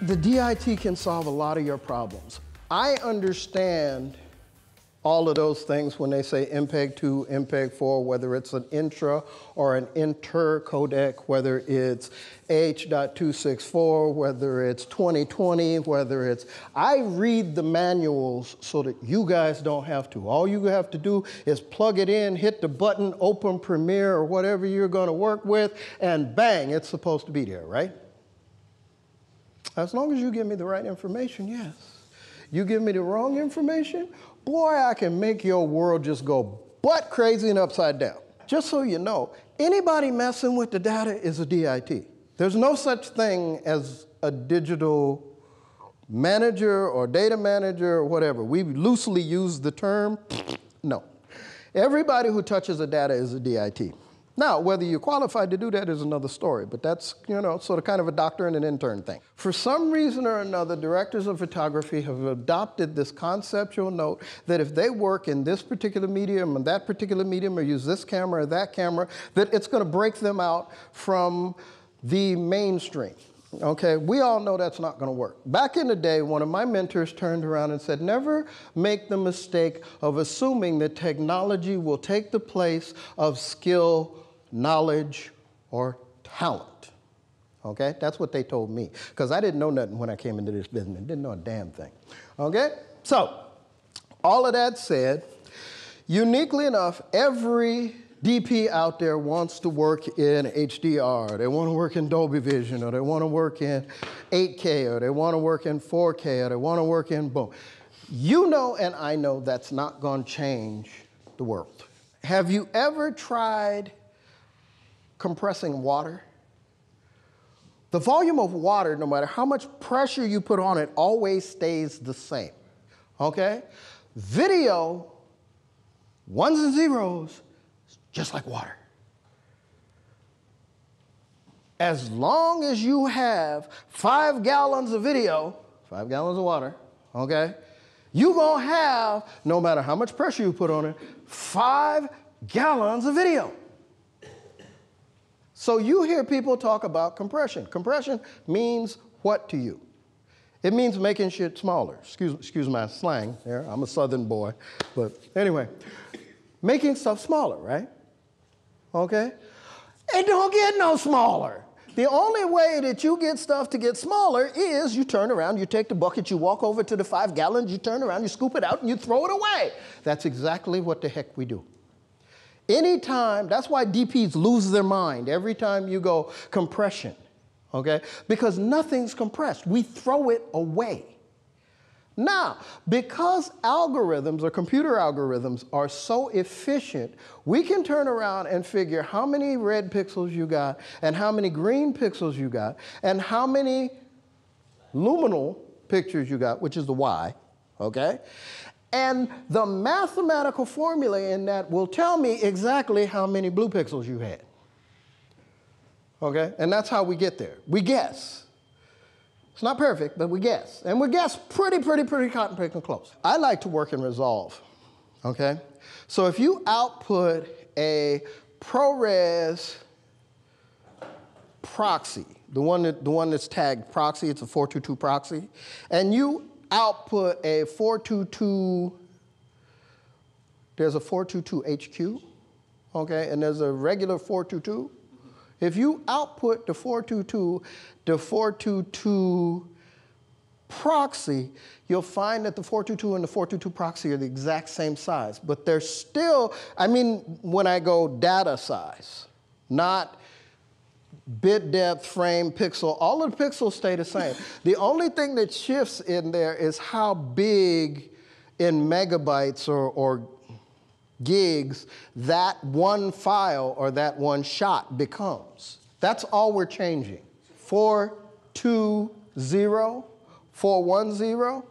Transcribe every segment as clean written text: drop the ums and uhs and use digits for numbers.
The DIT can solve a lot of your problems. I understand all of those things when they say MPEG-2, MPEG-4, whether it's an intra or an inter codec, whether it's H.264, whether it's 2020, whether it's... I read the manuals so that you guys don't have to. All you have to do is plug it in, hit the button, open Premiere or whatever you're going to work with, and bang, it's supposed to be there, right? As long as you give me the right information, yes. You give me the wrong information, boy, I can make your world just go butt crazy and upside down. Just so you know, anybody messing with the data is a DIT. There's no such thing as a digital manager or data manager or whatever. We loosely use the term, no. Everybody who touches the data is a DIT. Now, whether you're qualified to do that is another story, but that's, you know, sort of kind of a doctor and an intern thing. For some reason or another, directors of photography have adopted this conceptual note that if they work in this particular medium and that particular medium or use this camera or that camera, that it's going to break them out from the mainstream. Okay, we all know that's not going to work. Back in the day, one of my mentors turned around and said, never make the mistake of assuming that technology will take the place of skill, knowledge, or talent. Okay, that's what they told me, because I didn't know nothing when I came into this business. I didn't know a damn thing. Okay, so all of that said, uniquely enough, every DP out there wants to work in HDR, they want to work in Dolby Vision, or they want to work in 8K, or they want to work in 4K, or they want to work in boom. You know and I know that's not going to change the world. Have you ever tried compressing water? The volume of water, no matter how much pressure you put on it, always stays the same, okay? Video, ones and zeros, just like water. As long as you have 5 gallons of video, 5 gallons of water, okay, you're gonna have, no matter how much pressure you put on it, 5 gallons of video. So you hear people talk about compression. Compression means what to you? It means making shit smaller. Excuse my slang there, I'm a Southern boy, but anyway. Making stuff smaller, right? Okay? It don't get no smaller. The only way that you get stuff to get smaller is you turn around, you take the bucket, you walk over to the 5 gallons, you turn around, you scoop it out, and you throw it away. That's exactly what the heck we do. Anytime, that's why DPs lose their mind every time you go compression, okay? Because nothing's compressed. We throw it away. Now, because algorithms or computer algorithms are so efficient, we can turn around and figure how many red pixels you got and how many green pixels you got and how many luminal pictures you got, which is the Y, okay? And the mathematical formula in that will tell me exactly how many blue pixels you had, okay? And that's how we get there. We guess. It's not perfect, but we guess. And we guess pretty cotton picking close. I like to work in Resolve, okay? So if you output a ProRes proxy, the one that's tagged proxy, it's a 422 proxy, and you output a 422, there's a 422 HQ, okay, and there's a regular 422. If you output the 422 proxy, you'll find that the 422 and the 422 proxy are the exact same size, but they're still, I mean, when I go data size, not bit depth, frame, pixel, all of the pixels stay the same. The only thing that shifts in there is how big in megabytes or gigs that one file or that one shot becomes. That's all we're changing. 420, 410,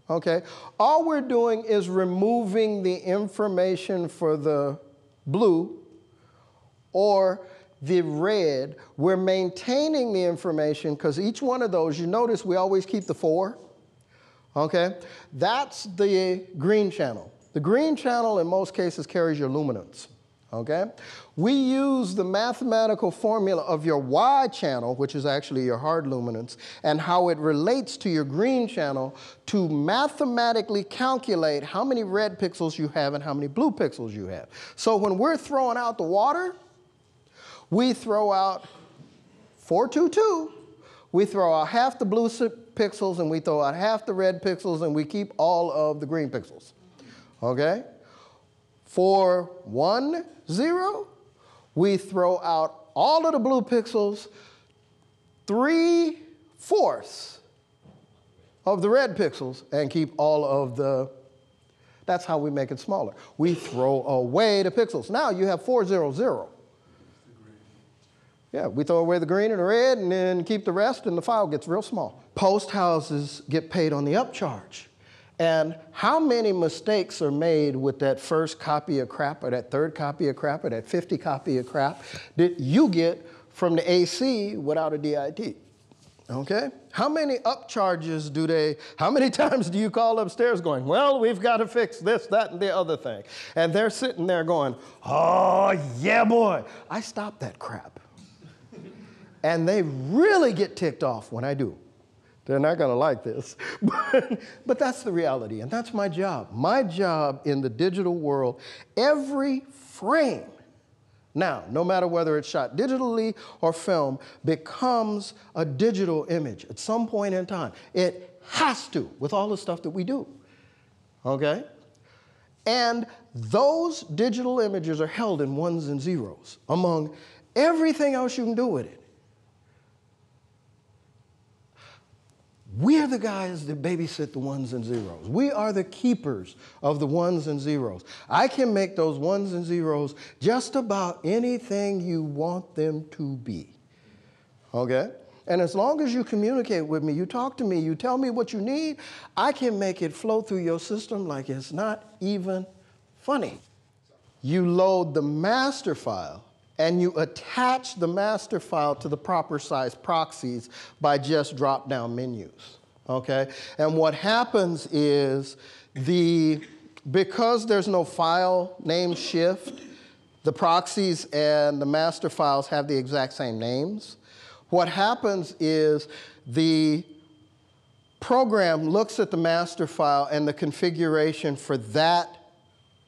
okay? All we're doing is removing the information for the blue or the red. We're maintaining the information because each one of those, you notice we always keep the 4, okay? That's the green channel. The green channel in most cases carries your luminance, okay? We use the mathematical formula of your Y channel, which is actually your hard luminance, and how it relates to your green channel to mathematically calculate how many red pixels you have and how many blue pixels you have. So when we're throwing out the water, we throw out 422. We throw out half the blue pixels and we throw out half the red pixels and we keep all of the green pixels, okay? For 1, 0, we throw out all of the blue pixels, 3/4 of the red pixels, and keep all of the, that's how we make it smaller. We throw away the pixels. Now you have 400. Yeah, we throw away the green and the red and then keep the rest and the file gets real small. Post houses get paid on the upcharge. And how many mistakes are made with that first copy of crap or that third copy of crap or that 50 copy of crap that you get from the AC without a DIT? Okay? How many upcharges do they, how many times do you call upstairs going, well, we've got to fix this, that, and the other thing. And they're sitting there going, oh, yeah, boy. I stop that crap. And they really get ticked off when I do. They're not going to like this. But that's the reality, and that's my job. My job in the digital world, every frame, now, no matter whether it's shot digitally or film, becomes a digital image at some point in time. It has to, with all the stuff that we do, okay? And those digital images are held in 1s and 0s among everything else you can do with it. We are the guys that babysit the 1s and 0s. We are the keepers of the 1s and 0s. I can make those 1s and 0s just about anything you want them to be, okay? And as long as you communicate with me, you talk to me, you tell me what you need, I can make it flow through your system like it's not even funny. You load the master file and you attach the master file to the proper size proxies by just drop-down menus, okay? And what happens is because there's no file name shift, the proxies and the master files have the exact same names. What happens is the program looks at the master file and the configuration for that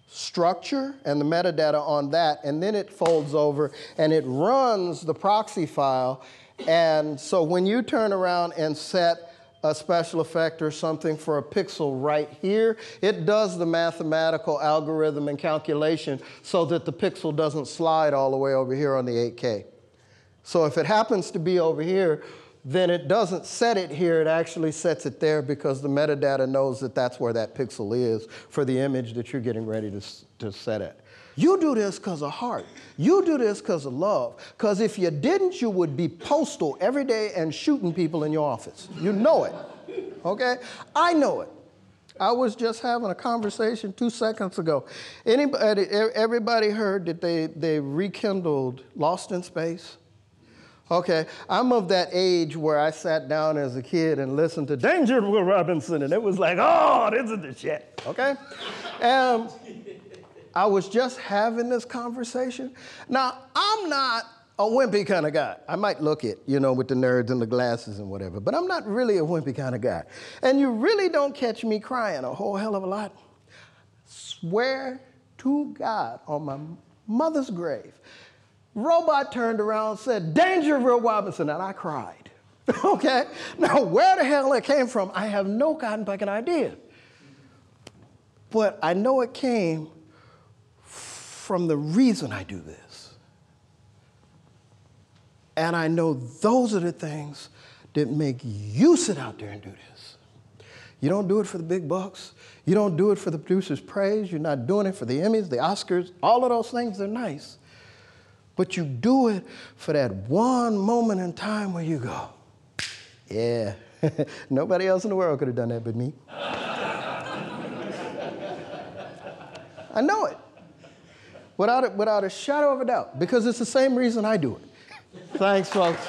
structure and the metadata on that, and then it folds over and it runs the proxy file. And so when you turn around and set a special effect or something for a pixel right here, it does the mathematical algorithm and calculation so that the pixel doesn't slide all the way over here on the 8K. So if it happens to be over here, then it doesn't set it here, it actually sets it there because the metadata knows that that's where that pixel is for the image that you're getting ready to set it. You do this because of heart. You do this because of love. Because if you didn't, you would be postal every day and shooting people in your office. You know it, okay? I know it. I was just having a conversation 2 seconds ago. Everybody heard that they rekindled Lost in Space? Okay, I'm of that age where I sat down as a kid and listened to Danger, Will Robinson, and it was like, oh, this is the shit, okay? I was just having this conversation. Now, I'm not a wimpy kind of guy. I might look it, you know, with the nerds and the glasses and whatever, but I'm not really a wimpy kind of guy. And you really don't catch me crying a whole hell of a lot. Swear to God on my mother's grave, robot turned around and said, Danger, Will Robinson, and I cried, okay? Now, where the hell it came from, I have no cotton-picking idea. But I know it came from the reason I do this. And I know those are the things that make you sit out there and do this. You don't do it for the big bucks. You don't do it for the producer's praise. You're not doing it for the Emmys, the Oscars. All of those things are nice. But you do it for that one moment in time where you go, yeah, nobody else in the world could have done that but me. I know it, without a shadow of a doubt, because it's the same reason I do it. Thanks, folks.